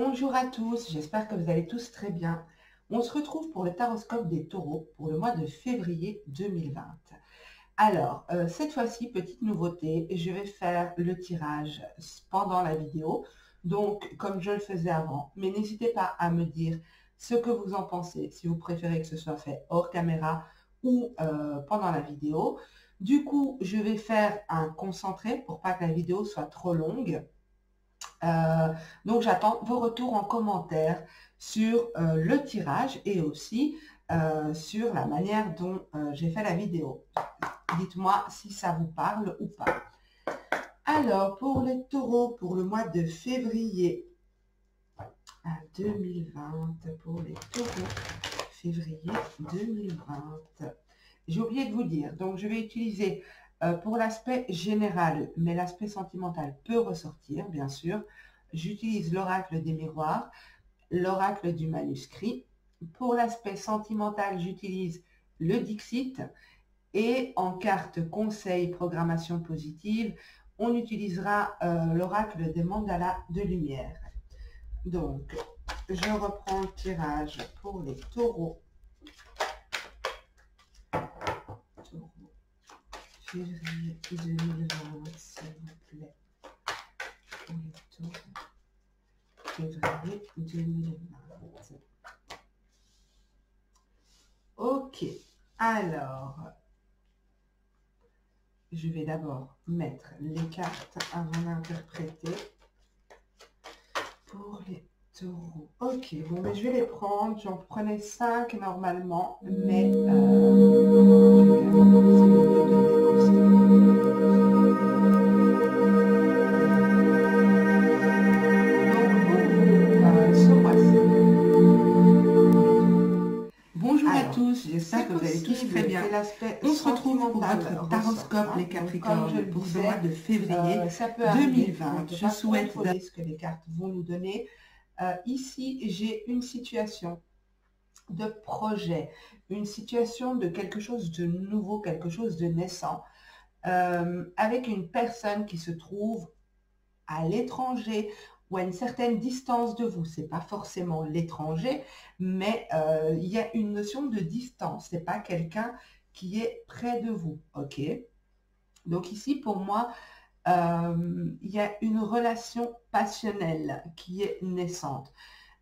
Bonjour à tous, j'espère que vous allez tous très bien. On se retrouve pour le taroscope des taureaux pour le mois de février 2020. Alors, cette fois-ci, petite nouveauté, je vais faire le tirage pendant la vidéo, donc comme je le faisais avant. Mais n'hésitez pas à me dire ce que vous en pensez, si vous préférez que ce soit fait hors caméra ou pendant la vidéo. Du coup, je vais faire un concentré pour pas que la vidéo soit trop longue. Donc j'attends vos retours en commentaire sur le tirage et aussi sur la manière dont j'ai fait la vidéo. Dites-moi si ça vous parle ou pas. Alors, pour les taureaux, pour le mois de février 2020, pour les taureaux, février 2020, j'ai oublié de vous dire, donc je vais utiliser pour l'aspect général, mais l'aspect sentimental peut ressortir, bien sûr. J'utilise l'oracle des miroirs, l'oracle du manuscrit. Pour l'aspect sentimental, j'utilise le Dixit. Et en carte conseil programmation positive, on utilisera l'oracle des mandalas de lumière. Donc, je reprends le tirage pour les taureaux. Février 2020, s'il vous plaît. Pour les taureaux. Février 2020. Ok, alors, je vais d'abord mettre les cartes avant d'interpréter pour les taureaux. Ok, bon, mais je vais les prendre. J'en prenais 5 normalement, mais je vais quand même essayer de vous donner aussi. Bonjour à tous, j'espère que vous allez tous très bien. On se retrouve pour votre taroscope les Capricornes pour ce mois de février 2020. Je souhaite ce que les cartes vont nous donner. Ici, j'ai une situation de projet, une situation de quelque chose de nouveau, quelque chose de naissant, avec une personne qui se trouve à l'étranger ou à une certaine distance de vous. C'est pas forcément l'étranger, mais il y a une notion de distance. C'est pas quelqu'un qui est près de vous, ok? Donc ici, pour moi, il y a une relation passionnelle qui est naissante.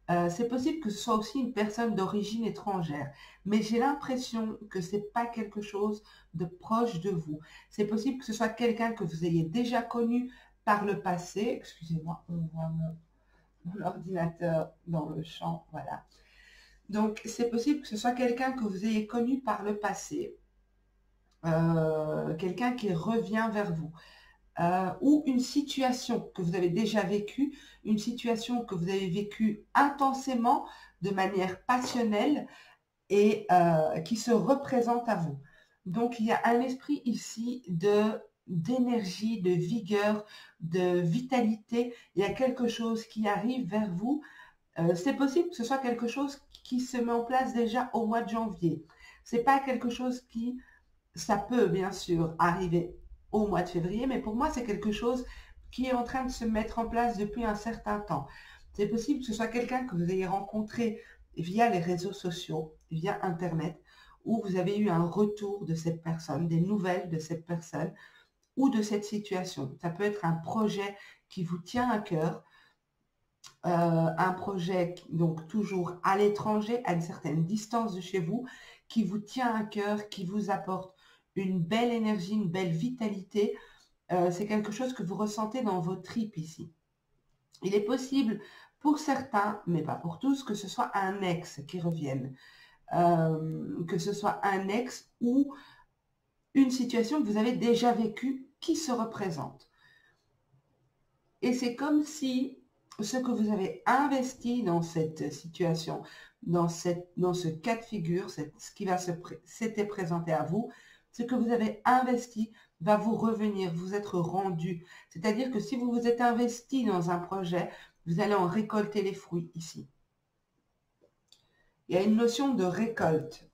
C'est possible que ce soit aussi une personne d'origine étrangère, mais j'ai l'impression que c'est pas quelque chose de proche de vous. C'est possible que ce soit quelqu'un que vous ayez déjà connu par le passé. Excusez-moi, on voit mon ordinateur dans le champ, voilà. Donc, c'est possible que ce soit quelqu'un que vous ayez connu par le passé, quelqu'un qui revient vers vous. Ou une situation que vous avez déjà vécue, une situation que vous avez vécue intensément, de manière passionnelle et qui se représente à vous. Donc, il y a un esprit ici d'énergie, de vigueur, de vitalité. Il y a quelque chose qui arrive vers vous. C'est possible que ce soit quelque chose qui se met en place déjà au mois de janvier. C'est pas quelque chose qui, ça peut bien sûr arriver au mois de février, mais pour moi, c'est quelque chose qui est en train de se mettre en place depuis un certain temps. C'est possible que ce soit quelqu'un que vous ayez rencontré via les réseaux sociaux, via Internet, où vous avez eu un retour de cette personne, des nouvelles de cette personne ou de cette situation. Ça peut être un projet qui vous tient à cœur, un projet donc toujours à l'étranger, à une certaine distance de chez vous, qui vous tient à cœur, qui vous apporte une belle énergie, une belle vitalité. C'est quelque chose que vous ressentez dans vos tripes ici. Il est possible pour certains, mais pas pour tous, que ce soit un ex qui revienne, que ce soit un ex ou une situation que vous avez déjà vécue qui se représente. Et c'est comme si ce que vous avez investi dans cette situation, dans ce cas de figure, ce qui s'était présenté à vous, ce que vous avez investi va vous revenir, vous être rendu. C'est-à-dire que si vous vous êtes investi dans un projet, vous allez en récolter les fruits ici. Il y a une notion de récolte.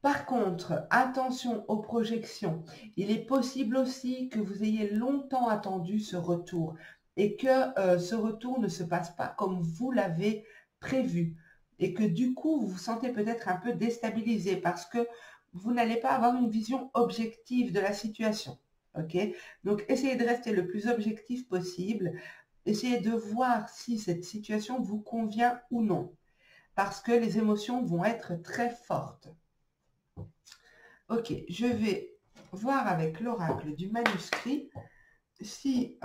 Par contre, attention aux projections. Il est possible aussi que vous ayez longtemps attendu ce retour. et que ce retour ne se passe pas comme vous l'avez prévu et que du coup, vous vous sentez peut-être un peu déstabilisé parce que vous n'allez pas avoir une vision objective de la situation. Ok? Donc, essayez de rester le plus objectif possible. Essayez de voir si cette situation vous convient ou non parce que les émotions vont être très fortes. Ok, je vais voir avec l'oracle du manuscrit si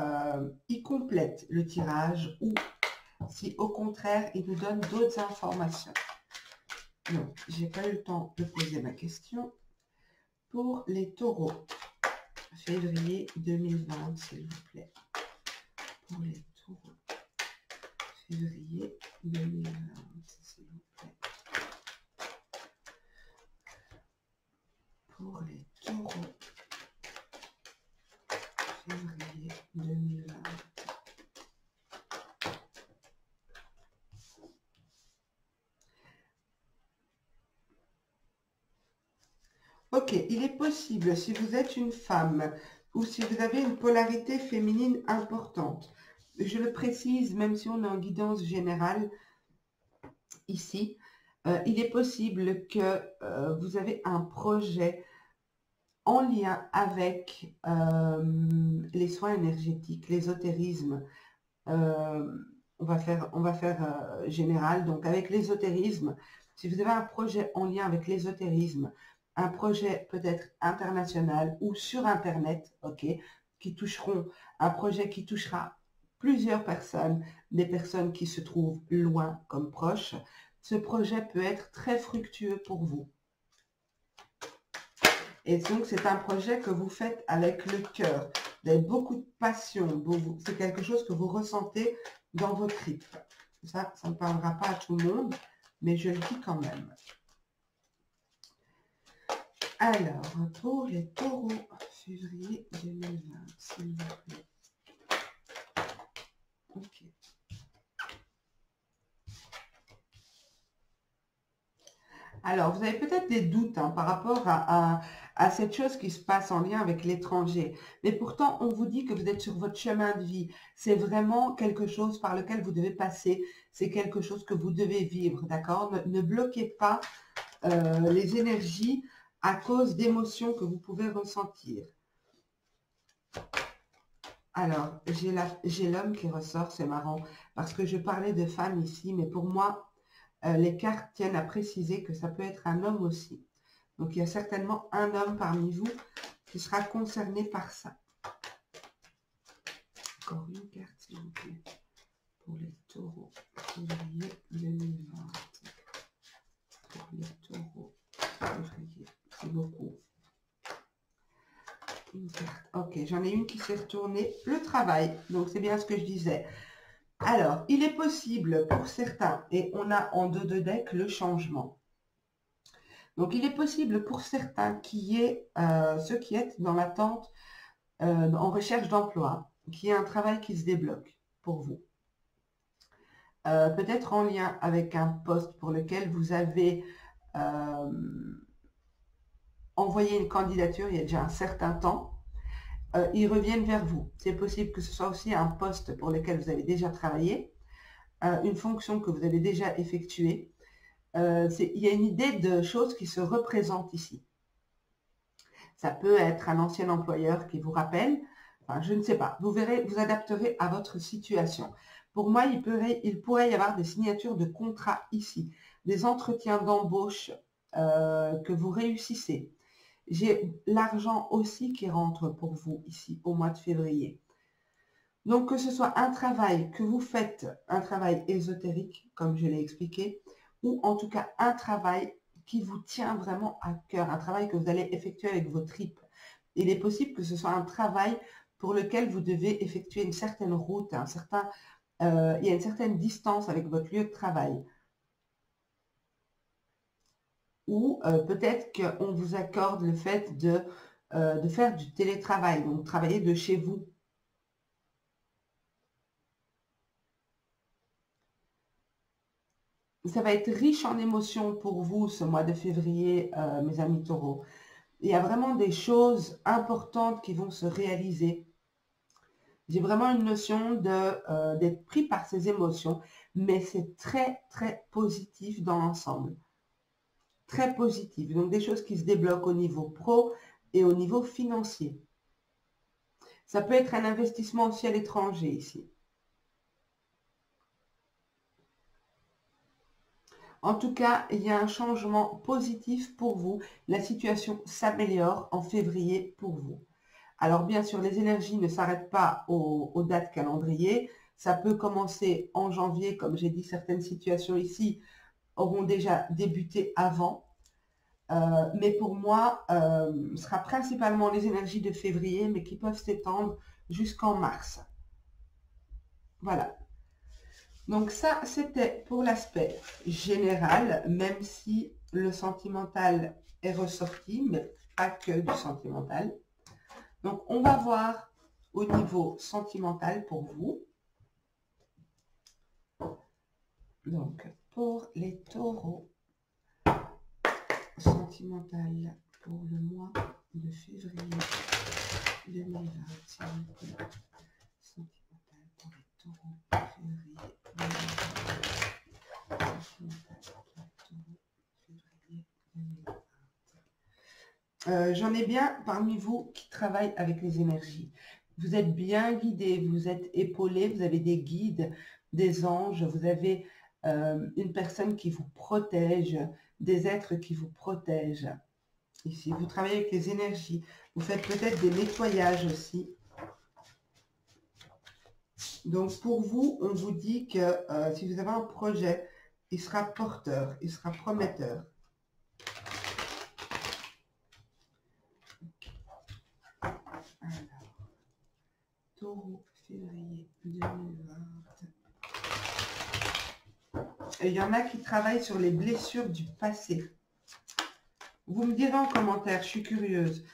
il complète le tirage ou si au contraire il nous donne d'autres informations. Donc, j'ai pas eu le temps de poser ma question. Pour les taureaux, février 2020, s'il vous plaît. Pour les taureaux, février 2020, s'il vous plaît. Pour les taureaux, février 2020. Ok, il est possible, si vous êtes une femme ou si vous avez une polarité féminine importante, je le précise, même si on est en guidance générale ici, il est possible que vous avez un projet en lien avec les soins énergétiques, l'ésotérisme. On va faire général, donc avec l'ésotérisme, si vous avez un projet en lien avec l'ésotérisme, un projet peut-être international ou sur Internet, ok, un projet qui touchera plusieurs personnes, des personnes qui se trouvent loin comme proches, ce projet peut être très fructueux pour vous. Et donc, c'est un projet que vous faites avec le cœur. Vous avez beaucoup de passion. C'est quelque chose que vous ressentez dans vos tripes. Ça ne parlera pas à tout le monde, mais je le dis quand même. Alors, pour les taureaux, février 2020, s'il vous plaît. Ok. Alors, vous avez peut-être des doutes par rapport à cette chose qui se passe en lien avec l'étranger. Mais pourtant, on vous dit que vous êtes sur votre chemin de vie. C'est vraiment quelque chose par lequel vous devez passer. C'est quelque chose que vous devez vivre, d'accord? Ne bloquez pas les énergies à cause d'émotions que vous pouvez ressentir. Alors, j'ai l'homme qui ressort, c'est marrant, parce que je parlais de femmes ici, mais pour moi, les cartes tiennent à préciser que ça peut être un homme aussi. Donc, il y a certainement un homme parmi vous qui sera concerné par ça. Encore une carte, s'il vous plaît, pour les taureaux, février 2020. Pour les taureaux, février, c'est beaucoup. Une carte. Ok, j'en ai une qui s'est retournée. Le travail, donc c'est bien ce que je disais. Alors, il est possible pour certains, et on a en deux de deck le changement. Donc, il est possible pour certains ceux qui êtes dans l'attente, en recherche d'emploi, qu'il y ait un travail qui se débloque pour vous. Peut-être en lien avec un poste pour lequel vous avez envoyé une candidature il y a déjà un certain temps. Ils reviennent vers vous. C'est possible que ce soit aussi un poste pour lequel vous avez déjà travaillé, une fonction que vous avez déjà effectuée. Il y a une idée de choses qui se représentent ici. Ça peut être un ancien employeur qui vous rappelle, enfin, je ne sais pas. Vous verrez, vous adapterez à votre situation. Pour moi, il pourrait y avoir des signatures de contrats ici, des entretiens d'embauche que vous réussissez. J'ai l'argent aussi qui rentre pour vous ici au mois de février. Donc, que ce soit un travail que vous faites, un travail ésotérique, comme je l'ai expliqué, ou en tout cas un travail qui vous tient vraiment à cœur, un travail que vous allez effectuer avec vos tripes. Il est possible que ce soit un travail pour lequel vous devez effectuer une certaine route, il y a une certaine distance avec votre lieu de travail. Ou peut-être qu'on vous accorde le fait de faire du télétravail, donc travailler de chez vous. Ça va être riche en émotions pour vous ce mois de février, mes amis taureaux. Il y a vraiment des choses importantes qui vont se réaliser. J'ai vraiment une notion d'être pris par ses émotions, mais c'est très, très positif dans l'ensemble. Très positif. Donc, des choses qui se débloquent au niveau pro et au niveau financier. Ça peut être un investissement aussi à l'étranger ici. En tout cas, il y a un changement positif pour vous. La situation s'améliore en février pour vous. Alors bien sûr, les énergies ne s'arrêtent pas aux dates calendrier. Ça peut commencer en janvier, comme j'ai dit, certaines situations ici auront déjà débuté avant. Mais pour moi, ce sera principalement les énergies de février, mais qui peuvent s'étendre jusqu'en mars. Voilà. Donc ça, c'était pour l'aspect général, même si le sentimental est ressorti, mais pas que du sentimental. Donc, on va voir au niveau sentimental pour vous. Donc, pour les taureaux, sentimental pour le mois de février 2020. Sentimental pour les taureaux, février 2020. Sentimental pour les taureaux, février 2020. J'en ai bien parmi vous qui travaillent avec les énergies. Vous êtes bien guidés, vous êtes épaulés, vous avez des guides, des anges, vous avez une personne qui vous protège, des êtres qui vous protègent. Ici, vous travaillez avec les énergies. Vous faites peut-être des nettoyages aussi. Donc, pour vous, on vous dit que si vous avez un projet, il sera porteur, il sera prometteur. Alors, Taureau, février 2020. Et il y en a qui travaillent sur les blessures du passé. Vous me direz en commentaire, je suis curieuse.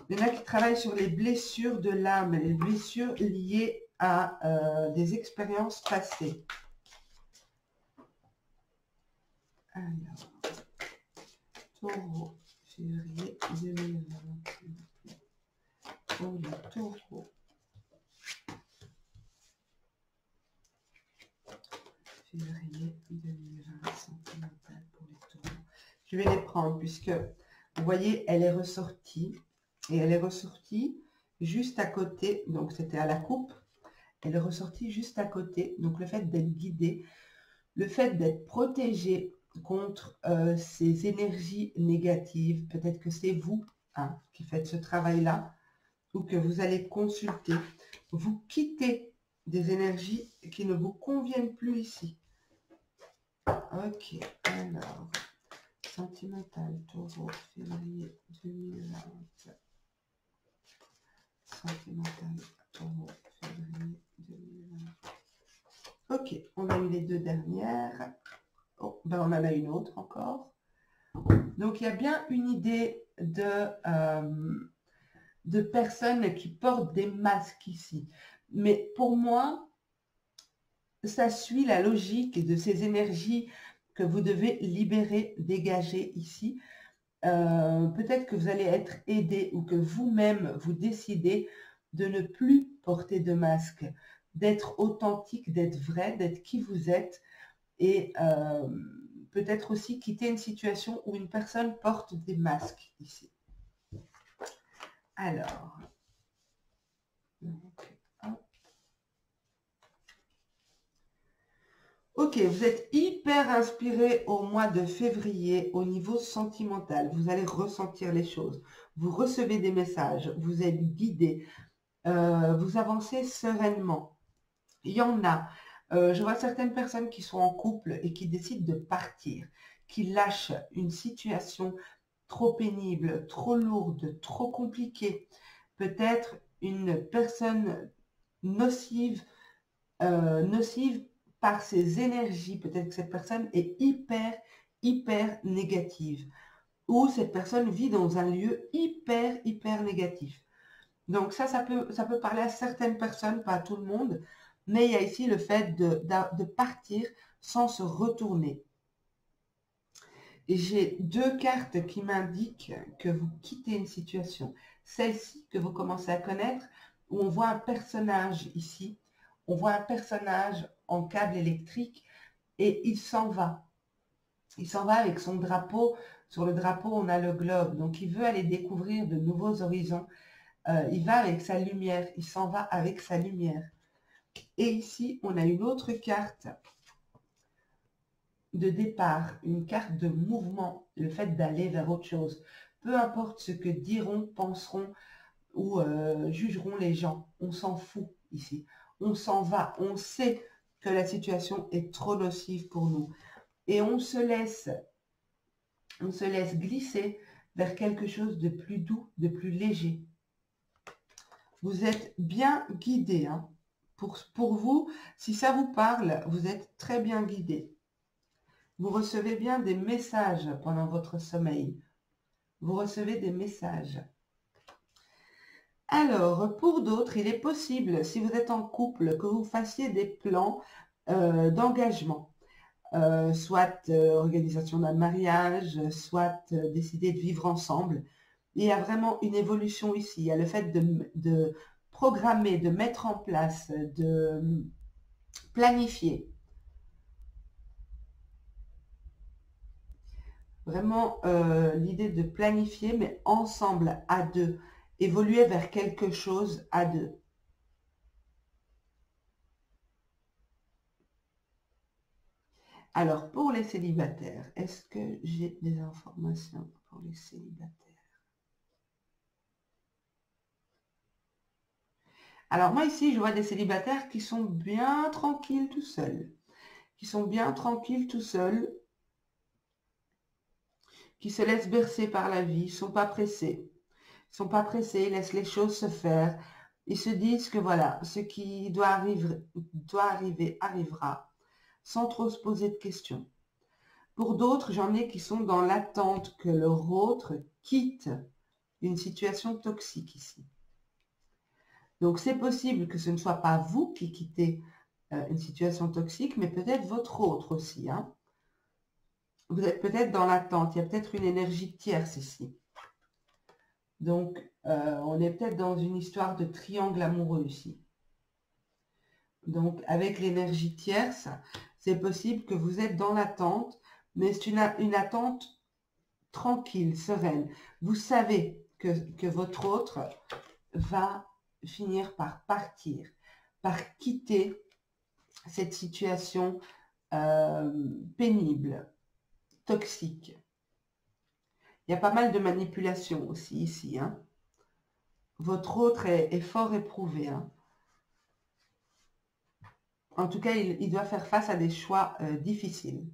Il y en a qui travaillent sur les blessures de l'âme, les blessures liées à des expériences passées. Alors, Taureau, février 2020. Pour les taureaux. Février 2020, sentimental pour les taureaux. Je vais les prendre puisque, vous voyez, elle est ressortie. Et elle est ressortie juste à côté, donc c'était à la coupe. Elle est ressortie juste à côté. Donc le fait d'être guidé, le fait d'être protégé contre ces énergies négatives, peut-être que c'est vous qui faites ce travail-là, ou que vous allez consulter. Vous quittez des énergies qui ne vous conviennent plus ici. Ok, alors, sentimental, taureau, février 2020. Sentimental, taureau, février 2020. Ok, on a eu les deux dernières. Oh, ben on en a une autre encore. Donc, il y a bien une idée de personnes qui portent des masques ici. Mais pour moi, ça suit la logique de ces énergies que vous devez libérer, dégager ici. Peut-être que vous allez être aidé ou que vous-même, vous décidez de ne plus porter de masque, d'être authentique, d'être vrai, d'être qui vous êtes et peut-être aussi quitter une situation où une personne porte des masques ici. Alors, ok, vous êtes hyper inspiré au mois de février au niveau sentimental. Vous allez ressentir les choses. Vous recevez des messages. Vous êtes guidé. Vous avancez sereinement. Il y en a. Je vois certaines personnes qui sont en couple et qui décident de partir, qui lâchent une situation trop pénible, trop lourde, trop compliquée. Peut-être une personne nocive par ses énergies. Peut-être que cette personne est hyper négative. Ou cette personne vit dans un lieu hyper négatif. Donc ça peut parler à certaines personnes, pas à tout le monde. Mais il y a ici le fait de partir sans se retourner. Et j'ai deux cartes qui m'indiquent que vous quittez une situation. Celle-ci que vous commencez à connaître, où on voit un personnage ici. On voit un personnage en câble électrique et il s'en va. Il s'en va avec son drapeau. Sur le drapeau, on a le globe. Donc, il veut aller découvrir de nouveaux horizons. Il va avec sa lumière. Il s'en va avec sa lumière. Et ici, on a une autre carte de départ, une carte de mouvement, le fait d'aller vers autre chose. Peu importe ce que diront, penseront ou jugeront les gens, on s'en fout ici. On s'en va, on sait que la situation est trop nocive pour nous. Et on se laisse glisser vers quelque chose de plus doux, de plus léger. Vous êtes bien guidé. Hein. Pour vous, si ça vous parle, vous êtes très bien guidé. Vous recevez bien des messages pendant votre sommeil. Vous recevez des messages. Alors, pour d'autres, il est possible, si vous êtes en couple, que vous fassiez des plans d'engagement. Soit organisation d'un mariage, soit décider de vivre ensemble. Il y a vraiment une évolution ici. Il y a le fait de programmer, de mettre en place, de planifier. Vraiment l'idée de planifier, mais ensemble, à deux. Évoluer vers quelque chose à deux. Alors, pour les célibataires, est-ce que j'ai des informations pour les célibataires? Alors, moi, ici, je vois des célibataires qui sont bien tranquilles tout seuls. Qui sont bien tranquilles tout seuls. Qui se laissent bercer par la vie. Ils ne sont pas pressés. Ils ne sont pas pressés, ils laissent les choses se faire. Ils se disent que voilà, ce qui doit arriver arrivera, sans trop se poser de questions. Pour d'autres, j'en ai qui sont dans l'attente que leur autre quitte une situation toxique ici. Donc, c'est possible que ce ne soit pas vous qui quittez une situation toxique, mais peut-être votre autre aussi. Hein. Vous êtes peut-être dans l'attente. Il y a peut-être une énergie tierce ici. Donc, on est peut-être dans une histoire de triangle amoureux ici. Donc, avec l'énergie tierce, c'est possible que vous êtes dans l'attente, mais c'est une attente tranquille, sereine. Vous savez que votre autre va finir par partir, par quitter cette situation pénible, toxique. Il y a pas mal de manipulation aussi ici. Hein. Votre autre est fort éprouvé. Hein. En tout cas, il doit faire face à des choix difficiles.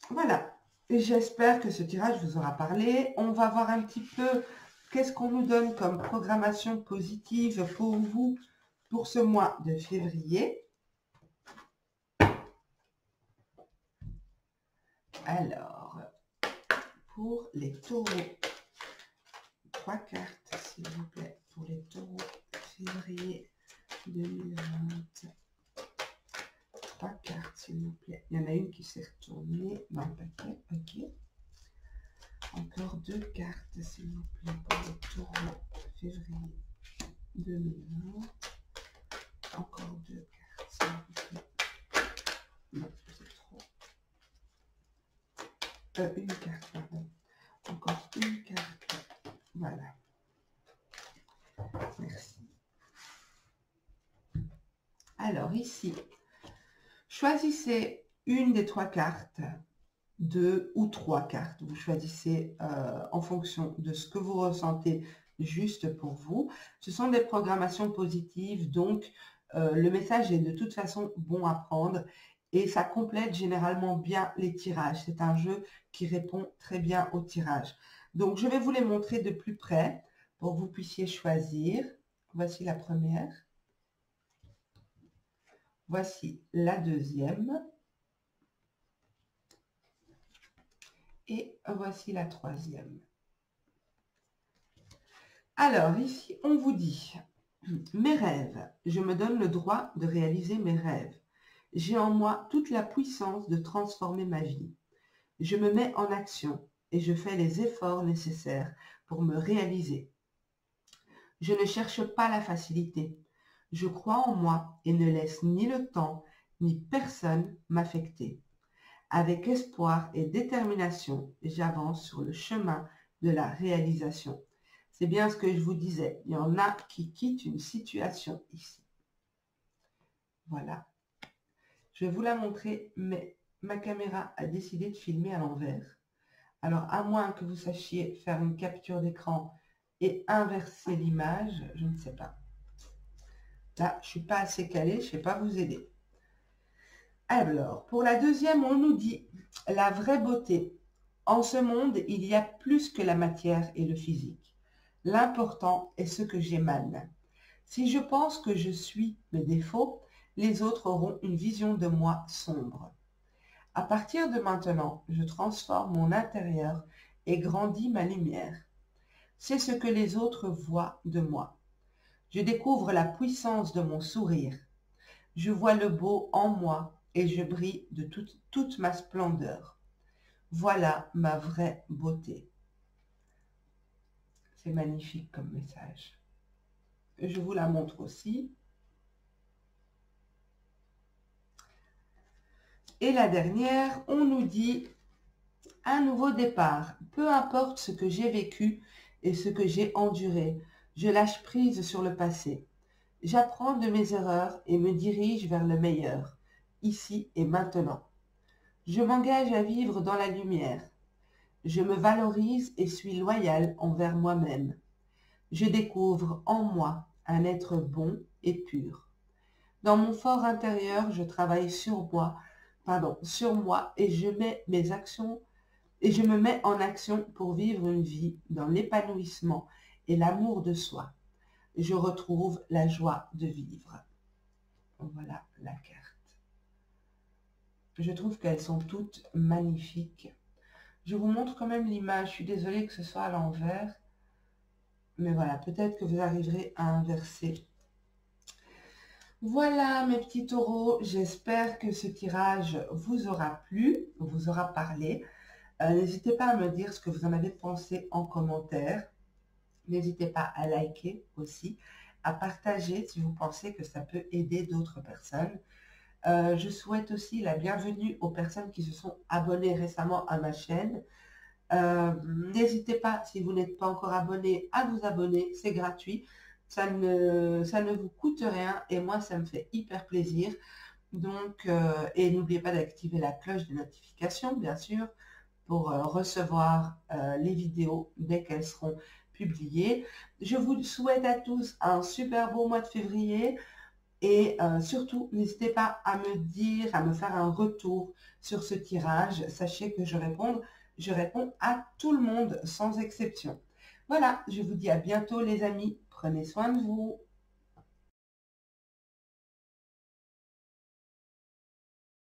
Voilà. J'espère que ce tirage vous aura parlé. On va voir un petit peu qu'est-ce qu'on nous donne comme programmation positive pour vous pour ce mois de février. Alors, pour les taureaux, 3 cartes, s'il vous plaît, pour les taureaux, février 2020. 3 cartes, s'il vous plaît. Il y en a une qui s'est retournée dans le paquet. Ok. Encore 2 cartes, s'il vous plaît, pour les taureaux, février 2020. Encore 2 cartes, s'il vous plaît. Non, c'est trop. Une carte, pardon. Encore une carte. Voilà. Merci. Alors ici, choisissez une des 3 cartes, 2 ou 3 cartes. Vous choisissez en fonction de ce que vous ressentez juste pour vous. Ce sont des programmations positives, donc le message est de toute façon bon à prendre et ça complète généralement bien les tirages. C'est un jeu qui répond très bien aux tirages. Donc je vais vous les montrer de plus près pour que vous puissiez choisir. Voici la première. Voici la deuxième. Et voici la troisième. Alors, ici, on vous dit, mes rêves, je me donne le droit de réaliser mes rêves. J'ai en moi toute la puissance de transformer ma vie. Je me mets en action et je fais les efforts nécessaires pour me réaliser. Je ne cherche pas la facilité. Je crois en moi et ne laisse ni le temps ni personne m'affecter. Avec espoir et détermination, j'avance sur le chemin de la réalisation. C'est bien ce que je vous disais. Il y en a qui quittent une situation ici. Voilà. Je vais vous la montrer, mais ma caméra a décidé de filmer à l'envers. Alors, à moins que vous sachiez faire une capture d'écran et inverser l'image, je ne sais pas. Là, je ne suis pas assez calée, je ne sais pas vous aider. Alors, pour la deuxième, on nous dit la vraie beauté. En ce monde, il y a plus que la matière et le physique. L'important est ce que j'émane. Si je pense que je suis mes défauts, les autres auront une vision de moi sombre. À partir de maintenant, je transforme mon intérieur et grandis ma lumière. C'est ce que les autres voient de moi. Je découvre la puissance de mon sourire. Je vois le beau en moi et je brille de toute ma splendeur. Voilà ma vraie beauté. C'est magnifique comme message. Je vous la montre aussi. Et la dernière, on nous dit un nouveau départ. Peu importe ce que j'ai vécu et ce que j'ai enduré, je lâche prise sur le passé. J'apprends de mes erreurs et me dirige vers le meilleur, ici et maintenant. Je m'engage à vivre dans la lumière. Je me valorise et suis loyal envers moi-même. Je découvre en moi un être bon et pur. Dans mon fort intérieur, je travaille sur moi et je me mets en action pour vivre une vie dans l'épanouissement et l'amour de soi. Je retrouve la joie de vivre. Voilà la carte. Je trouve qu'elles sont toutes magnifiques. Je vous montre quand même l'image. Je suis désolée que ce soit à l'envers. Mais voilà, peut-être que vous arriverez à inverser. Voilà mes petits taureaux. J'espère que ce tirage vous aura plu, vous aura parlé. N'hésitez pas à me dire ce que vous en avez pensé en commentaire. N'hésitez pas à liker aussi, à partager si vous pensez que ça peut aider d'autres personnes. Je souhaite aussi la bienvenue aux personnes qui se sont abonnées récemment à ma chaîne. N'hésitez pas, si vous n'êtes pas encore abonné, à vous abonner, c'est gratuit. Ça ne vous coûte rien et moi, ça me fait hyper plaisir. Donc, et n'oubliez pas d'activer la cloche de notification, bien sûr, pour recevoir les vidéos dès qu'elles seront publiées. Je vous souhaite à tous un super beau mois de février et surtout, n'hésitez pas à me dire, à me faire un retour sur ce tirage. Sachez que je réponds à tout le monde sans exception. Voilà, je vous dis à bientôt les amis. Prenez soin de vous.